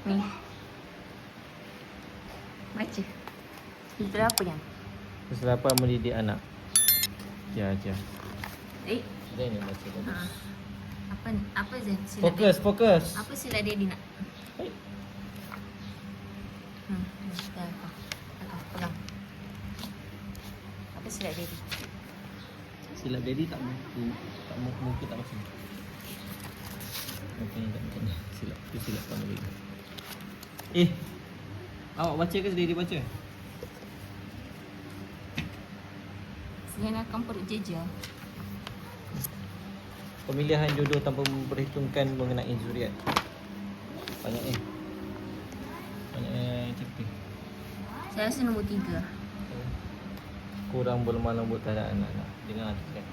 Ni. Baca. Itu apa yang? Kesilapan mendidik anak. Ya. Eh, Zain yang baca bagus. apa ni? Apa Zain? Silap Fokus. dia. Apa silap dia nak? Baik. Dah kau. Pegang. Apa silap dia? Silap daddy tak muka tak macam ni. Muka ni tak macam ni. Silap kamu lagi. Awak baca ke daddy baca? Zinakan perut jeja. Pemilihan jodoh tanpa memperhitungkan mengenai zuriat. Banyak cerita. Saya rasa nombor 3. Kurang berlemah lembut terhadap anak-anak. Dengar kan.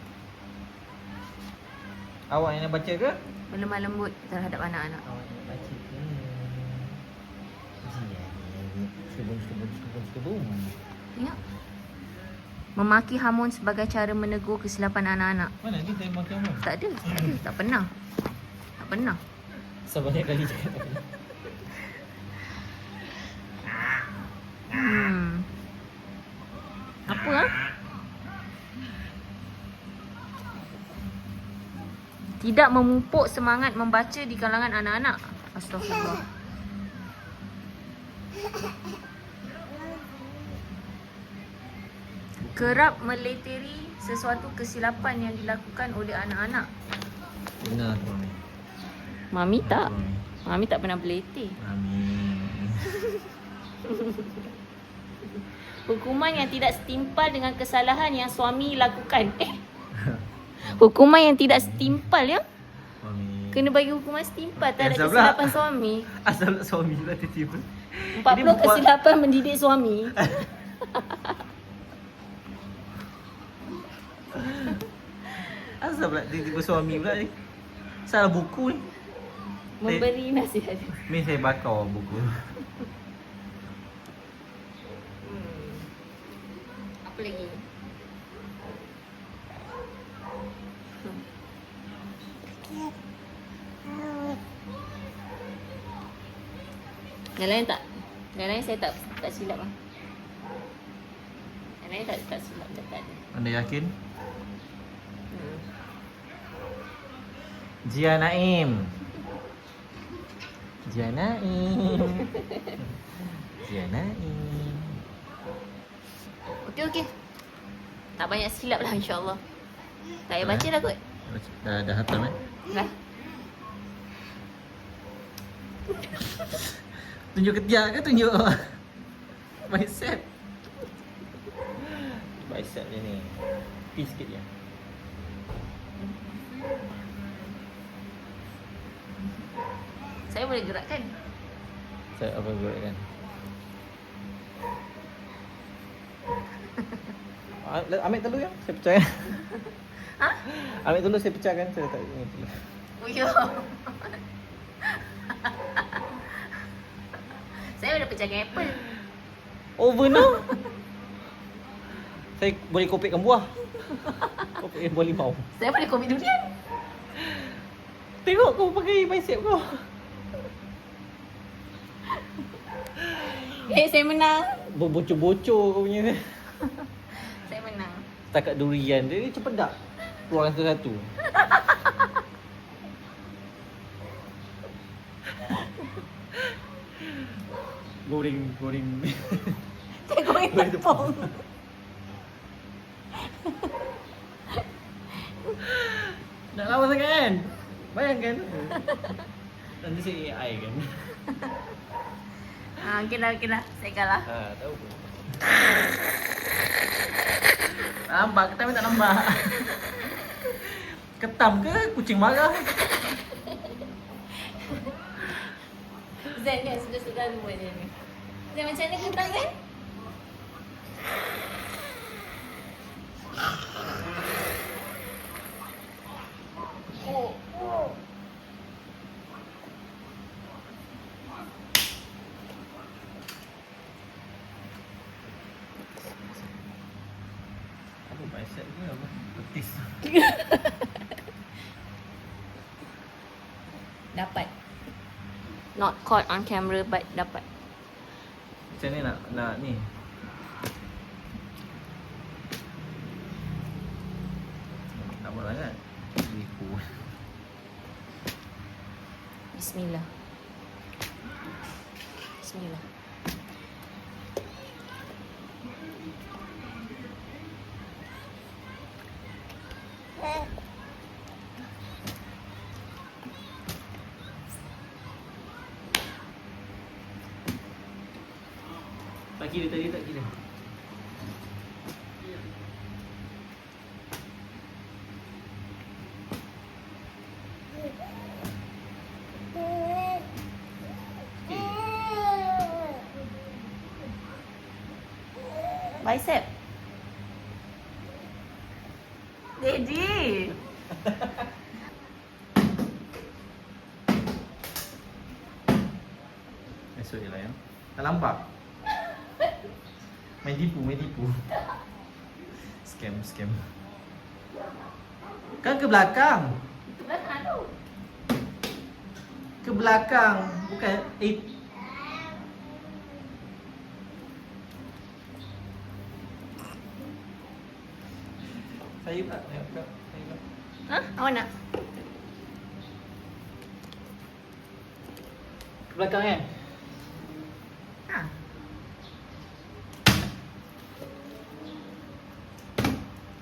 Awak yang nak baca ke? Berlemah lembut terhadap anak-anak. Awak yang nak baca ke? Sebum. Tengok. Memaki hamun sebagai cara menegur kesilapan anak-anak. Mana ni saya makan apa? Tak ada. Tak pernah. Sebanyak kali cakap. Apa ah? Tidak memupuk semangat membaca di kalangan anak-anak. Astagfirullah. Kerap meleteri sesuatu kesilapan yang dilakukan oleh anak-anak. Benar tu. Mami tak. Mami tak pernah beletir. Amin. Hukuman yang tidak setimpal dengan kesalahan yang suami lakukan. Hukuman yang tidak setimpal ya. Amin. Kena bagi hukuman setimpal terhadap Asal pula? kesilapan suami. Asal suami pula tiba-tiba. 40 kesilapan mendidik suami. Asal pula tiba-tiba suami pula ni. Salah buku ni. Memberi nasihat. Ni saya bakar buku. Apa lagi? Yang lain tak? Yang lain saya tak silap lah. Yang lain tak silap, tak ada. Anda yakin? Jia Naim. Okey. Tak banyak silap lah insyaAllah. Tak payah baca dah kot. Dah hafal kan? Dah. Tunjuk ketiak ke tunjuk bicep? Bicep dia ni. Pi sikit je. Saya boleh gerakkan. Saya apa buat kan? Ambil telur yang saya pecah. Ha? Ambil telur saya pecahkan. Saya tak ingat telur. Oh ya. Saya dah pecahkan apple. Over now. Saya boleh kopekkan buah. Kopekkan buah limau. Saya boleh komik durian. Tengok kau pakai bicep kau. Saya menang. Bocor-bocor kau punya. Saya menang. Setakat durian dia ni cepedak. Keluar satu-satu. Goreng. Saya goreng tepung. Nak lawa sangat kan? Bayangkan. Nanti saya AI kan. Okey lah. Saya kalah. Tahu pun. Nampak ketam tak nampak. Ketam ke kucing marah? Zain kan sudah buat dia ni. Zain macam mana kentang kan? Apa bicep ke apa? Petis. Dapat. Not caught on camera but dapat. Macam ni nak ni. Tak apa sangat. Liku. Bismillah. Bismillah. Tak kira tadi, tak kira. Bicep. Daddy. Esok je lah ya. Tak nampak? Main tipu. Scam. Kan ke belakang? Itu belakang tu. Ke belakang, bukan Saya tak tengok. Ha? Awak nak? Ke belakang kan? Ha.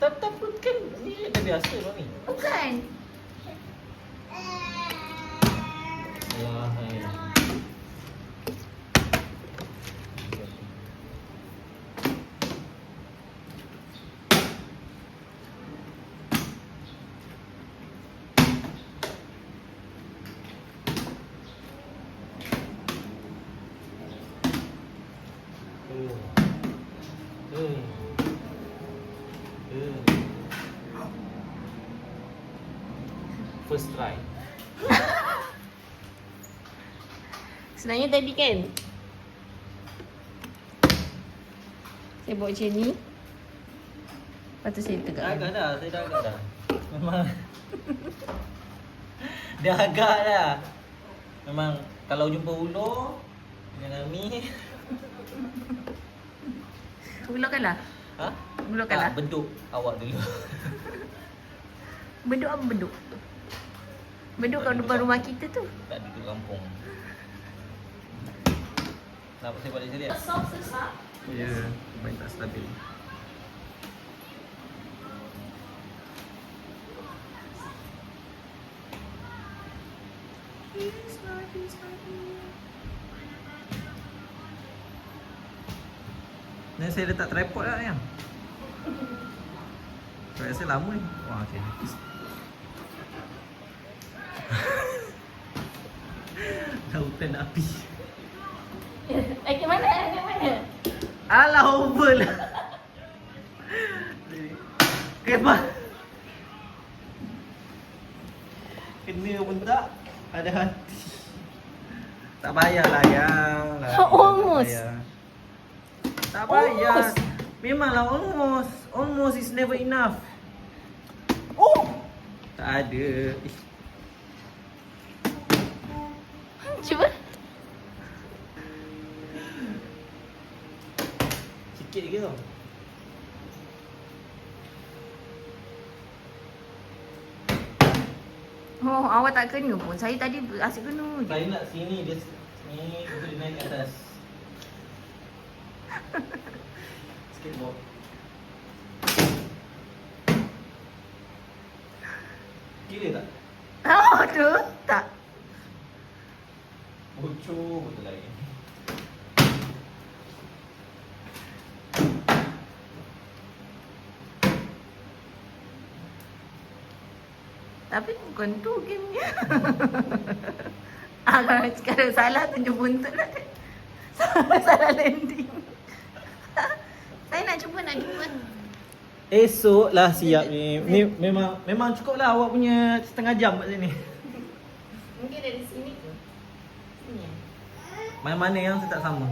Tak pun kan ni dah biasa lah ni. Bukan. Allah. First try. Sebenarnya tadi kan saya buat macam ni. Lepas tu saya tegak. Dah agak dah, saya dah agak dah. Memang dah agak dah. Memang kalau jumpa ulo dengan Ami. Ulo kalah. Ha? Ulo kalah. Beduk awak dulu. Beduk apa beduk? Beduk kat depan rumah kita tu. Tak duduk kampung. Nak saya balik sekali ya? Soft susah. Ya, main tak stabil. Ni saya letak tripod lah yang. Saya rasa lama ni. Wah, okey. Lautan api. Ke mana? Ke mana? Alah, over lah. Kemah. Kena pun tak. Ada hati. Tak payahlah yang. Almost. Tak payah. Almost. Memanglah almost. Almost is never enough. Oh! Tak ada. Cuba. Sikit lagi tau. Oh, awak tak kena pun. Saya tadi asyik kena je. Saya nak sini, dia sini, lepas tu dia naik ke atas. Skateboard. Kira tak? Oh, tu. Tak. Bocor betul lagi. Tapi bukan tu gamenya. Kalau sekarang salah tunjuk buntut lah. Salah landing. Saya nak cuba. Esok lah siap ni. Ni memang cukup lah awak punya setengah jam kat sini. Mungkin dari sini ke? Sini. Mana-mana yang saya tak sama.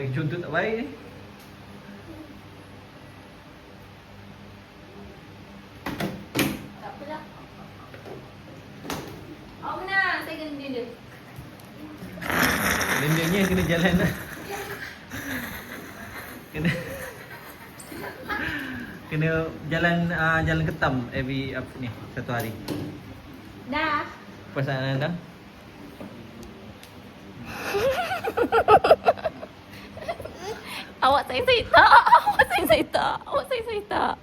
bagi contoh tak baik ni. Tak apalah. Awak menang. Saya kena dia. Bendanya kena jalan lah. Kena kena jalan jalan ketam every ni satu hari. Dah. Perasaan anda? Awak sayang saya tak. Awak sayang saya tak. Awak sayang saya tak.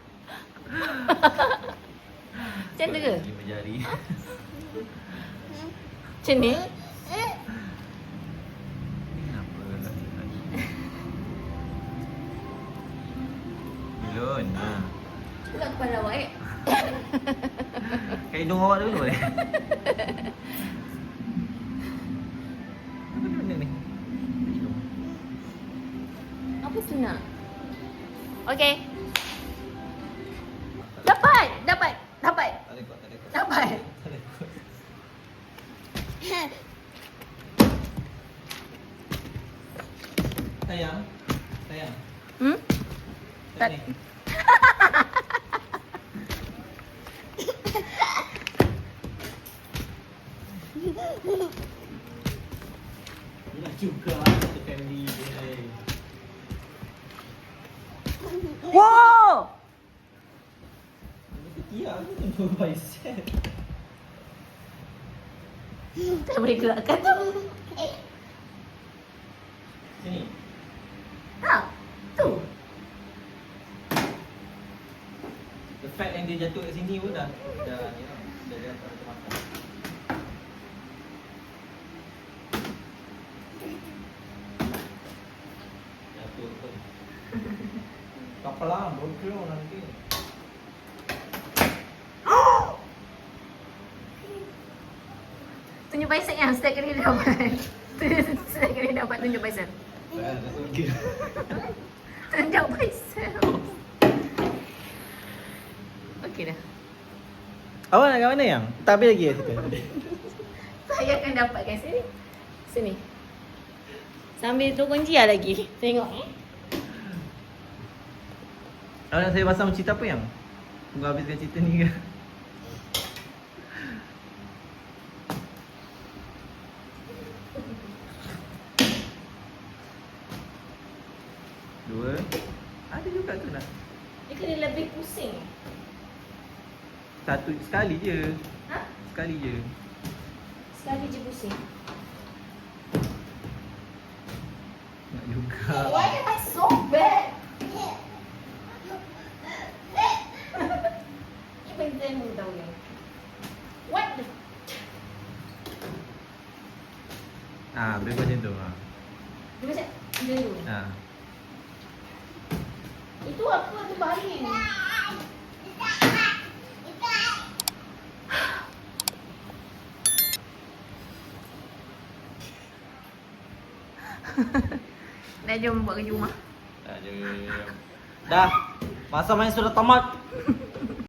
Macam tu ke? 5 jari. Macam ni? Kenapa? Bilun. Bukan kepala awak Kat hidung awak dulu Apa benda ni? Hidung. Apa senang? Okey. Dapat. Dapat. Dapat. Tak ada kot, tak ada kot. Dapat. Tak ada kot. Sayang. Sayang. Hmm? Tak. Ni. Nak juga satu family dia. Wow! Dia aku tengok bicep. Tak boleh gerakkan tu. Sini. Tak. Tu. The fact yang dia jatuh kat sini pun dah ni lah. Dah jatuh macam makan. Jatuh tu. Kapal lah, bocor nanti. Tunjuk bicep yang setiap kali dia dapat. Setiap kali dia dapat tunjuk bicep. Dah okey. Tunjuk bicep. Okey dah. Awak nak kat mana yang? Tak habis lagi cerita. Saya akan dapatkan sini. Sini. Sambil tu kunci lah lagi. Tengok Awak nak saya pasang cerita apa yang? Tunggu habiskan cerita ni ke? Dua. Ada juga tu nak. Dia kena lebih pusing. Satu sekali je. Ha? Sekali je. Sekali je pusing. Nak juga. Why am I so bad? Even then tahu yang. What the? Boleh buat macam tu. Dia macam tu. Itu apa tu baring? Dah jom buat kerja rumah. Dah. Masa main sudah tamat.